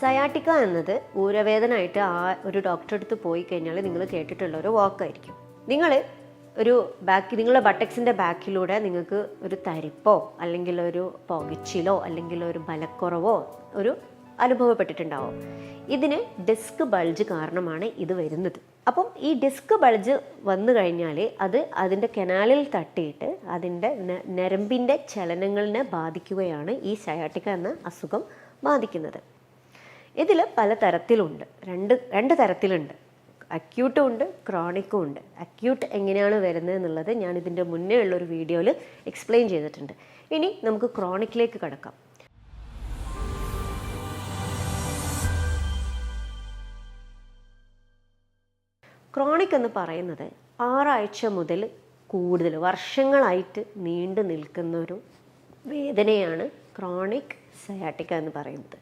സയാട്ടിക്ക എന്നത് ഊരവേദനയായിട്ട് ഒരു ഡോക്ടറെ അടുത്ത് പോയി കഴിഞ്ഞാൽ നിങ്ങൾ കേട്ടിട്ടുള്ള ഒരു വാക്കായിരിക്കും. നിങ്ങളുടെ ബട്ടക്സിൻ്റെ ബാക്കിലൂടെ നിങ്ങൾക്ക് ഒരു തരിപ്പോ അല്ലെങ്കിൽ ഒരു പുകച്ചിലോ അല്ലെങ്കിൽ ഒരു ബലക്കുറവോ ഒരു അനുഭവപ്പെട്ടിട്ടുണ്ടാവും. ഇതിന് ഡിസ്ക് ബൾജ് കാരണമാണ് ഇത് വരുന്നത്. അപ്പം ഈ ഡിസ്ക് ബൾജ് വന്നു കഴിഞ്ഞാൽ അതിൻ്റെ കനാലിൽ തട്ടിയിട്ട് അതിൻ്റെ ഞരമ്പിൻ്റെ ചലനങ്ങളിനെ ബാധിക്കുകയാണ് ഈ സയാട്ടിക്ക എന്ന അസുഖം ബാധിക്കുന്നത്. ഇതിൽ പല തരത്തിലുണ്ട്, രണ്ട് തരത്തിലുണ്ട്. അക്യൂട്ടും ഉണ്ട്, ക്രോണിക്കും ഉണ്ട്. അക്യൂട്ട് എങ്ങനെയാണ് വരുന്നത് എന്നുള്ളത് ഞാൻ ഇതിൻ്റെ മുന്നേ ഉള്ളൊരു വീഡിയോയിൽ എക്സ്പ്ലെയിൻ ചെയ്തിട്ടുണ്ട്. ഇനി നമുക്ക് ക്രോണിക്കിലേക്ക് കടക്കാം. ക്രോണിക് എന്ന് പറയുന്നത് 6 ആഴ്ച മുതൽ കൂടുതൽ വർഷങ്ങളായിട്ട് നീണ്ടു നിൽക്കുന്ന ഒരു വേദനയാണ് ക്രോണിക് സയാട്ടിക്ക എന്ന് പറയുന്നത്.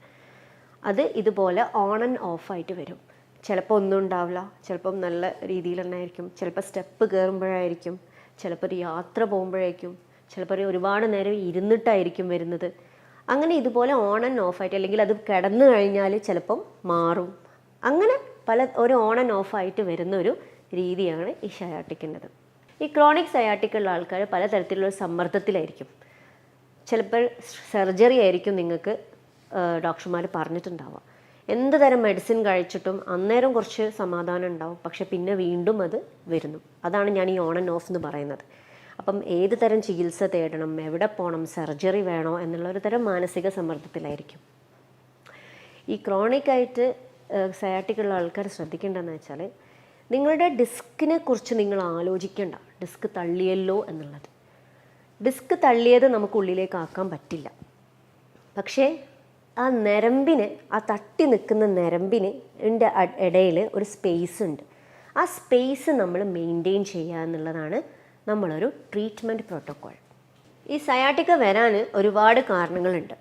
അത് ഇതുപോലെ ഓൺ ആൻഡ് ഓഫ് ആയിട്ട് വരും. ചിലപ്പോൾ ഒന്നും ഉണ്ടാവില്ല, ചിലപ്പം നല്ല രീതിയിൽ തന്നെ ആയിരിക്കും, ചിലപ്പോൾ സ്റ്റെപ്പ് കയറുമ്പോഴായിരിക്കും, ചിലപ്പോൾ ഒരു യാത്ര പോകുമ്പോഴായിരിക്കും, ചിലപ്പോൾ ഒരുപാട് നേരം ഇരുന്നിട്ടായിരിക്കും വരുന്നത്. അങ്ങനെ ഇതുപോലെ ഓൺ ആൻഡ് ഓഫ് ആയിട്ട്, അല്ലെങ്കിൽ അത് കിടന്നു കഴിഞ്ഞാൽ ചിലപ്പം മാറും. അങ്ങനെ ഒരു ഓൺ ആൻഡ് ഓഫ് ആയിട്ട് വരുന്ന ഒരു രീതിയാണ് ഈ സയാട്ടിക്കിൻ്റെത്. ഈ ക്രോണിക് സയാട്ടിക്കുള്ള ആൾക്കാർ പലതരത്തിലുള്ള സമ്മർദ്ദത്തിലായിരിക്കും. ചിലപ്പോൾ സർജറി ആയിരിക്കും നിങ്ങൾക്ക് ഡോക്ടർമാർ പറഞ്ഞിട്ടുണ്ടാവുക. എന്ത് തരം മെഡിസിൻ കഴിച്ചിട്ടും അന്നേരം കുറച്ച് സമാധാനം ഉണ്ടാവും, പക്ഷെ പിന്നെ വീണ്ടും അത് വരുന്നു. അതാണ് ഞാൻ ഈ ഓൺ ആൻഡ് ഓഫ് എന്ന് പറയുന്നത്. അപ്പം ഏത് തരം ചികിത്സ തേടണം, എവിടെ പോകണം, സർജറി വേണോ എന്നുള്ളൊരു തരം മാനസിക സമ്മർദ്ദത്തിലായിരിക്കും. ഈ ക്രോണിക്കായിട്ട് സയാട്ടിക്കുള്ള ആൾക്കാർ ശ്രദ്ധിക്കേണ്ടതെന്ന് വെച്ചാൽ, നിങ്ങളുടെ ഡിസ്കിനെ കുറിച്ച് നിങ്ങൾ ആലോചിക്കേണ്ട, ഡിസ്ക് തള്ളിയല്ലോ എന്നുള്ളത്. ഡിസ്ക് തള്ളിയത് നമുക്ക് ഉള്ളിലേക്ക് ആക്കാൻ പറ്റില്ല. പക്ഷേ ആ ഞരമ്പിന്, ആ തട്ടി നിൽക്കുന്ന ഞരമ്പിന് ഇടയിൽ ഒരു സ്പേസ് ഉണ്ട്. ആ സ്പേസ് നമ്മൾ മെയിൻറ്റെയിൻ ചെയ്യുക എന്നുള്ളതാണ് നമ്മളൊരു ട്രീറ്റ്മെൻറ്റ് പ്രോട്ടോക്കോൾ. ഈ സയാട്ടിക്ക വരാൻ ഒരുപാട് കാരണങ്ങളുണ്ട്.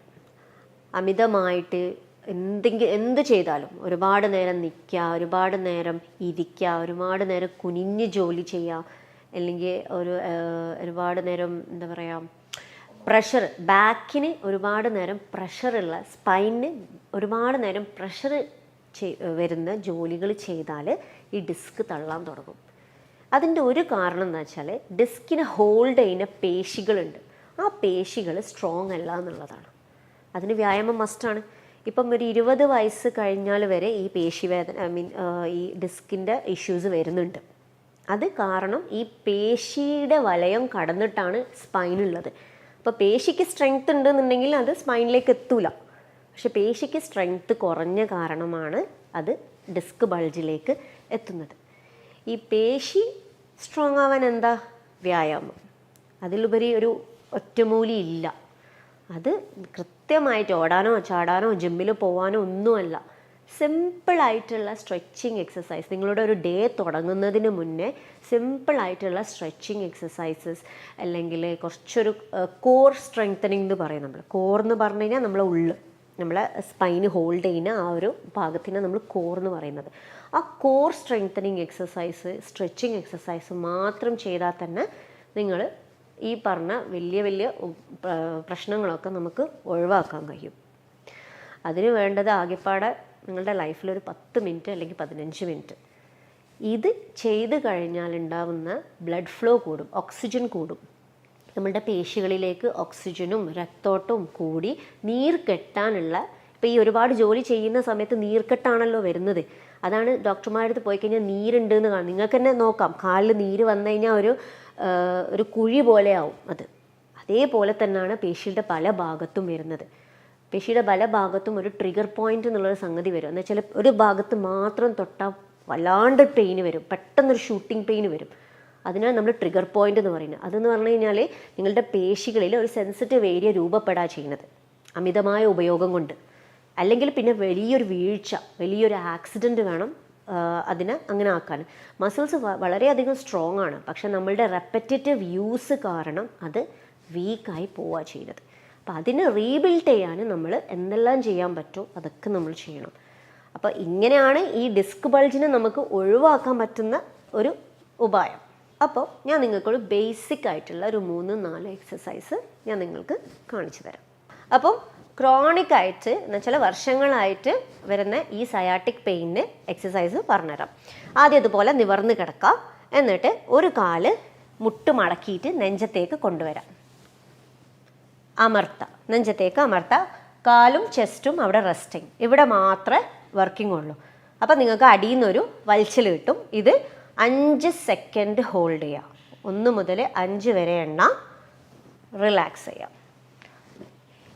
അമിതമായിട്ട് എന്ത് ചെയ്താലും ഒരുപാട് നേരം നിൽക്കുക, ഒരുപാട് നേരം ഇരിക്കുക, ഒരുപാട് നേരം കുനിഞ്ഞ് ജോലി ചെയ്യുക, അല്ലെങ്കിൽ ഒരുപാട് നേരം എന്താ പറയുക, പ്രഷർ, ബാക്കിന് ഒരുപാട് നേരം പ്രഷറുള്ള, സ്പൈനിന് ഒരുപാട് നേരം പ്രഷർ വരുന്ന ജോലികൾ ചെയ്താൽ ഈ ഡിസ്ക് തള്ളാൻ തുടങ്ങും. അതിൻ്റെ ഒരു കാരണം എന്ന് വെച്ചാൽ, ഡിസ്കിനെ ഹോൾഡ് ചെയ്യുന്ന പേശികളുണ്ട്. ആ പേശികൾ സ്ട്രോങ് അല്ല എന്നുള്ളതാണ്. അതിന് വ്യായാമം മസ്റ്റാണ്. ഇപ്പം ഒരു 20 വയസ്സ് കഴിഞ്ഞാൽ വരെ ഈ പേശിവേദന, ഈ ഡിസ്കിൻ്റെ ഇഷ്യൂസ് വരുന്നുണ്ട്. അത് കാരണം ഈ പേശിയുടെ വലയം കടന്നിട്ടാണ് സ്പൈനുള്ളത്. അപ്പോൾ പേശിക്ക് സ്ട്രെങ്ത് ഉണ്ടെന്നുണ്ടെങ്കിൽ അത് സ്പൈനിലേക്ക് എത്തൂല. പക്ഷെ പേശിക്ക് സ്ട്രെങ്ത് കുറഞ്ഞ കാരണമാണ് അത് ഡിസ്ക് ബൾജിലേക്ക് എത്തുന്നത്. ഈ പേശി സ്ട്രോങ് ആവാൻ എന്താ? വ്യായാമം. അതിലുപരി ഒരു ഒറ്റമൂലി ഇല്ല. അത് കൃത്യമായിട്ട് ഓടാനോ ചാടാനോ ജിമ്മിൽ പോകാനോ ഒന്നുമല്ല. സിമ്പിളായിട്ടുള്ള സ്ട്രെച്ചിങ് എക്സസൈസ്, നിങ്ങളുടെ ഒരു ഡേ തുടങ്ങുന്നതിന് മുന്നേ സിമ്പിളായിട്ടുള്ള സ്ട്രെച്ചിങ് എക്സസൈസസ്, അല്ലെങ്കിൽ കുറച്ചൊരു കോർ സ്ട്രെങ്തനിങ് എന്ന് പറയും. നമ്മൾ കോർ എന്ന് പറഞ്ഞു കഴിഞ്ഞാൽ നമ്മളെ സ്പൈന് ഹോൾഡ് ചെയ്യുന്ന ആ ഒരു ഭാഗത്തിന് നമ്മൾ കോർ എന്ന് പറയുന്നത്. ആ core strengthening exercise, stretching exercise മാത്രം ചെയ്താൽ തന്നെ നിങ്ങൾ ഈ പറഞ്ഞ വലിയ വലിയ പ്രശ്നങ്ങളൊക്കെ നമുക്ക് ഒഴിവാക്കാൻ കഴിയും. അതിന് വേണ്ടത് ആകെപ്പാടെ നിങ്ങളുടെ ലൈഫിലൊരു 10 മിനിറ്റ് അല്ലെങ്കിൽ 15 മിനിറ്റ്. ഇത് ചെയ്ത് കഴിഞ്ഞാൽ ഉണ്ടാവുന്ന ബ്ലഡ് ഫ്ലോ കൂടും, ഓക്സിജൻ കൂടും. നമ്മളുടെ പേശികളിലേക്ക് ഓക്സിജനും രക്തോട്ടവും കൂടി നീർ കെട്ടാനുള്ള, ഇപ്പോൾ ഈ ഒരുപാട് ജോലി ചെയ്യുന്ന സമയത്ത് നീർക്കെട്ടാണല്ലോ വരുന്നത്. അതാണ് ഡോക്ടർമാരുടെ അടുത്ത് പോയി കഴിഞ്ഞാൽ നീരുണ്ട് എന്ന് കാണും. നിങ്ങൾക്ക് തന്നെ നോക്കാം, കാലിൽ നീര് വന്നു കഴിഞ്ഞാൽ ഒരു കുഴി പോലെയാവും. അതേപോലെ തന്നെയാണ് പേശിയുടെ പല ഭാഗത്തും വരുന്നത്. പേശിയുടെ പല ഭാഗത്തും ഒരു ട്രിഗർ പോയിന്റ് എന്നുള്ളൊരു സംഗതി വരും. എന്ന് വെച്ചാൽ ഒരു ഭാഗത്ത് മാത്രം തൊട്ടാൽ വല്ലാണ്ട് പെയിന് വരും, പെട്ടെന്നൊരു ഷൂട്ടിംഗ് പെയിന് വരും. അതിനാണ് നമ്മൾ ട്രിഗർ പോയിന്റ് എന്ന് പറയുന്നത്. അതെന്ന് പറഞ്ഞു കഴിഞ്ഞാൽ നിങ്ങളുടെ പേശികളിൽ ഒരു സെൻസിറ്റീവ് ഏരിയ രൂപപ്പെടാൻ ചെയ്യുന്നത് അമിതമായ ഉപയോഗം കൊണ്ട്. അല്ലെങ്കിൽ പിന്നെ വലിയൊരു വീഴ്ച, വലിയൊരു ആക്സിഡൻറ്റ് വേണം അതിനെ അങ്ങനെ ആക്കാൻ. മസിൽസ് വളരെയധികം സ്ട്രോങ് ആണ്, പക്ഷെ നമ്മളുടെ റെപ്പറ്റേറ്റീവ് യൂസ് കാരണം അത് വീക്കായി പോവുക ചെയ്യുന്നത്. അപ്പം അതിനെ റീബിൽഡ് ചെയ്യാൻ നമ്മൾ എന്തെല്ലാം ചെയ്യാൻ പറ്റുമോ അതൊക്കെ നമ്മൾ ചെയ്യണം. അപ്പോൾ ഇങ്ങനെയാണ് ഈ ഡിസ്ക് ബൾജിനെ നമുക്ക് ഒഴിവാക്കാൻ പറ്റുന്ന ഒരു ഉപായം. അപ്പോൾ ഞാൻ നിങ്ങൾക്കൊരു ബേസിക് ആയിട്ടുള്ള ഒരു 3-4 എക്സസൈസ് ഞാൻ നിങ്ങൾക്ക് കാണിച്ചു തരാം. അപ്പം ക്രോണിക് ആയിട്ട് എന്ന് വെച്ചാൽ വർഷങ്ങളായിട്ട് വരുന്ന ഈ സയാറ്റിക് പെയിന് എക്സസൈസ് പറഞ്ഞുതരാം. ആദ്യം ഇതുപോലെ നിവർന്ന് കിടക്കുക. എന്നിട്ട് ഒരു കാല് മുട്ട് മടക്കിയിട്ട് നെഞ്ചത്തേക്ക് കൊണ്ടുവരാം. അമർത്ത, നെഞ്ചത്തേക്ക് അമർത്ത. കാലും ചെസ്റ്റും അവിടെ റെസ്റ്റിങ്. ഇവിടെ മാത്രമേ വർക്കിംഗ് ഉള്ളൂ. അപ്പം നിങ്ങൾക്ക് അടിയിൽ നിന്നൊരു വലിച്ചിൽ കിട്ടും. ഇത് 5 സെക്കൻഡ് ഹോൾഡ് ചെയ്യാം. 1 മുതൽ 5 വരെ എണ്ണ. റിലാക്സ് ചെയ്യാം.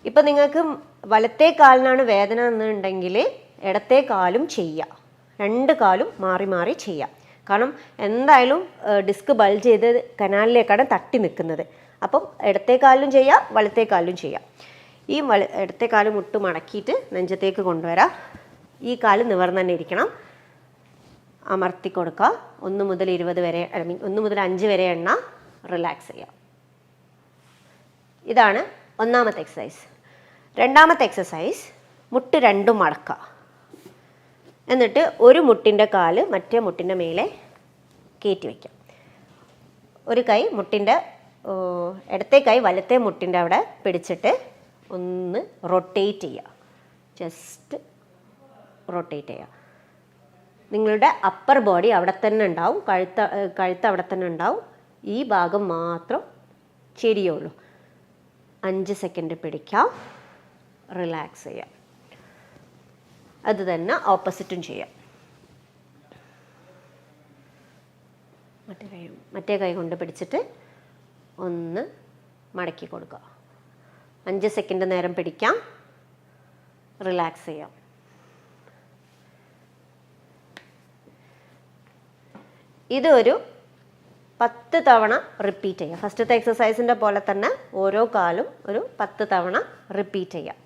ഇപ്പം നിങ്ങൾക്ക് വലത്തേ കാലിനാണ് വേദന എന്നുണ്ടെങ്കിൽ ഇടത്തേ കാലും ചെയ്യാം. 2 കാലും മാറി മാറി ചെയ്യാം. കാരണം എന്തായാലും ഡിസ്ക് ബൾജ് ചെയ്ത് കനാലിലേക്കാണ് തട്ടി നിൽക്കുന്നത്. അപ്പം ഇടത്തേ കാലിലും ചെയ്യാം, വലത്തേ കാലിലും ചെയ്യാം. ഈ ഇടത്തേ കാല് മുട്ട് മടക്കിയിട്ട് നെഞ്ചത്തേക്ക് കൊണ്ടുവരാം. ഈ കാല് നിവർന്ന് തന്നെ ഇരിക്കണം. അമർത്തി കൊടുക്കുക. 1 മുതൽ 20 വരെ 1 മുതൽ 5 വരെ എണ്ണ. റിലാക്സ് ചെയ്യാം. ഇതാണ് ഒന്നാമത്തെ എക്സസൈസ്. രണ്ടാമത്തെ എക്സസൈസ് മുട്ട് രണ്ടും മടക്കുക. എന്നിട്ട് ഒരു മുട്ടിൻ്റെ കാല് മറ്റേ മുട്ടിൻ്റെ മേലെ കയറ്റി വയ്ക്കാം. ഒരു കൈ മുട്ടിൻ്റെ ഇടത്തെ കൈ വലത്തെ മുട്ടിൻ്റെ അവിടെ പിടിച്ചിട്ട് ഒന്ന് റൊട്ടേറ്റ് ചെയ്യുക. ജസ്റ്റ് റൊട്ടേറ്റ് ചെയ്യുക. നിങ്ങളുടെ അപ്പർ ബോഡി അവിടെ തന്നെ ഉണ്ടാവും. കഴുത്ത് അവിടെ തന്നെ ഉണ്ടാവും. ഈ ഭാഗം മാത്രം ചെരിയുള്ളൂ. 5 സെക്കൻഡ് പിടിക്കാം. റിലാക്സ് ചെയ്യാം. അത് തന്നെ ഓപ്പോസിറ്റും ചെയ്യാം. മറ്റേ കൈ കൊണ്ട് പിടിച്ചിട്ട് ഒന്ന് മടക്കി കൊടുക്കുക. 5 സെക്കൻഡ് നേരം പിടിക്കാം. റിലാക്സ് ചെയ്യാം. ഇതൊരു 10 തവണ റിപ്പീറ്റ് ചെയ്യാം. ഫസ്റ്റത്തെ എക്സസൈസിൻ്റെ പോലെ തന്നെ ഓരോ കാലും ഒരു 10 തവണ റിപ്പീറ്റ് ചെയ്യാം.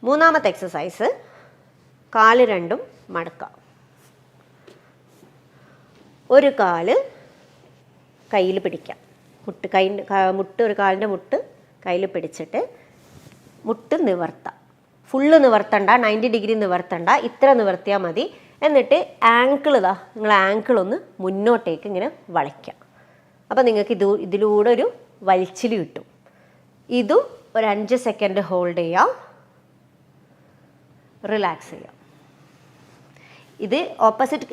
മൂന്നാമത്തെ എക്സസൈസ് കാല് രണ്ടും മടക്കാം. ഒരു കാല് കയ്യിൽ പിടിക്കാം. മുട്ട് ഒരു കാലിൻ്റെ മുട്ട് കയ്യിൽ പിടിച്ചിട്ട് മുട്ട് നിവർത്താം. ഫുള്ള് നിവർത്തണ്ട, 90 ഡിഗ്രി നിവർത്തണ്ട, ഇത്ര നിവർത്തിയാൽ മതി. എന്നിട്ട് ആങ്കിൾ നിങ്ങൾ ആങ്കിളൊന്ന് മുന്നോട്ടേക്ക് ഇങ്ങനെ വളയ്ക്കാം. അപ്പം നിങ്ങൾക്ക് ഇതിലൂടെ ഒരു വലിച്ചിൽ കിട്ടും. ഇതും ഒരു 5 സെക്കൻഡ് ഹോൾഡ് ചെയ്യാം. റിലാക്സ് ചെയ്യാം.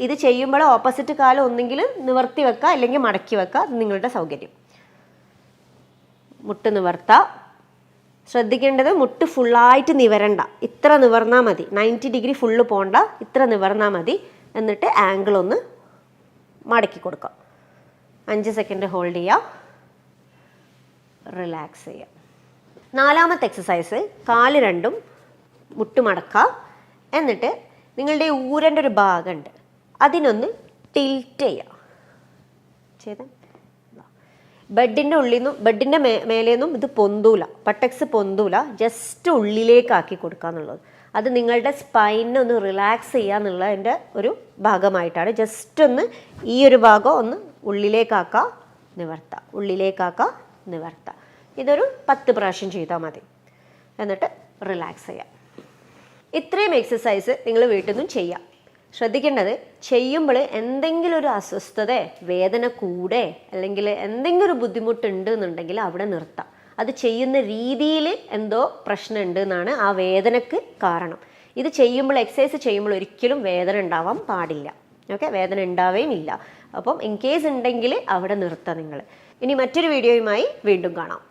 ഇത് ചെയ്യുമ്പോൾ ഓപ്പോസിറ്റ് കാലം ഒന്നെങ്കിൽ നിവർത്തി വെക്കുക, അല്ലെങ്കിൽ മടക്കി വെക്കുക. അത് നിങ്ങളുടെ സൗകര്യം. മുട്ട് നിവർത്താം. ശ്രദ്ധിക്കേണ്ടത് മുട്ട് ഫുള്ളായിട്ട് നിവരണ്ട. ഇത്ര നിവർന്നാൽ മതി. 90 ഡിഗ്രി ഫുള്ള് പോകണ്ട, ഇത്ര നിവർന്നാൽ മതി. എന്നിട്ട് ആംഗിൾ ഒന്ന് മടക്കി കൊടുക്കാം. 5 സെക്കൻഡ് ഹോൾഡ് ചെയ്യാം. റിലാക്സ് ചെയ്യാം. നാലാമത്തെ എക്സസൈസ് കാല് രണ്ടും മുട്ട് മടക്കാം. എന്നിട്ട് നിങ്ങളുടെ ഊരൻ്റെ ഒരു ഭാഗമുണ്ട്, അതിനൊന്ന് ടിൽറ്റ് ചെയ്യാം. ചെയ്ത ബെഡിൻ്റെ ഉള്ളിൽ നിന്നും ബെഡിൻ്റെ മേലേന്നും ഇത് പൊന്തൂല, പട്ടക്സ് പൊന്തൂല. ജസ്റ്റ് ഉള്ളിലേക്കാക്കി കൊടുക്കുക എന്നുള്ളത്. അത് നിങ്ങളുടെ സ്പൈനെ ഒന്ന് റിലാക്സ് ചെയ്യുക എന്നുള്ളതിൻ്റെ ഒരു ഭാഗമായിട്ടാണ്. ജസ്റ്റ് ഒന്ന് ഈ ഒരു ഭാഗം ഒന്ന് ഉള്ളിലേക്കാക്കുക, നിവർത്താം, ഉള്ളിലേക്കാക്കുക, നിവർത്താം. ഇതൊരു 10 പ്രാവശ്യം ചെയ്താൽ മതി. എന്നിട്ട് റിലാക്സ് ചെയ്യാം. ഇത്രയും എക്സസൈസ് നിങ്ങൾ വീട്ടിൽ നിന്നും ചെയ്യാം. ശ്രദ്ധിക്കേണ്ടത്, ചെയ്യുമ്പോൾ എന്തെങ്കിലും ഒരു അസ്വസ്ഥത, വേദന കൂടെ, അല്ലെങ്കിൽ എന്തെങ്കിലും ഒരു ബുദ്ധിമുട്ടുണ്ട് എന്നുണ്ടെങ്കിൽ അവിടെ നിർത്താം. അത് ചെയ്യുന്ന രീതിയിൽ എന്തോ പ്രശ്നമുണ്ട് എന്നാണ് ആ വേദനക്ക് കാരണം. ഇത് ചെയ്യുമ്പോൾ, എക്സസൈസ് ചെയ്യുമ്പോൾ ഒരിക്കലും വേദന ഉണ്ടാവാൻ പാടില്ല. ഓക്കെ, വേദന ഉണ്ടാവുകയും ഇല്ല. അപ്പം ഇൻ കേസ് ഉണ്ടെങ്കിൽ അവിടെ നിർത്താം നിങ്ങൾ. ഇനി മറ്റൊരു വീഡിയോയുമായി വീണ്ടും കാണാം.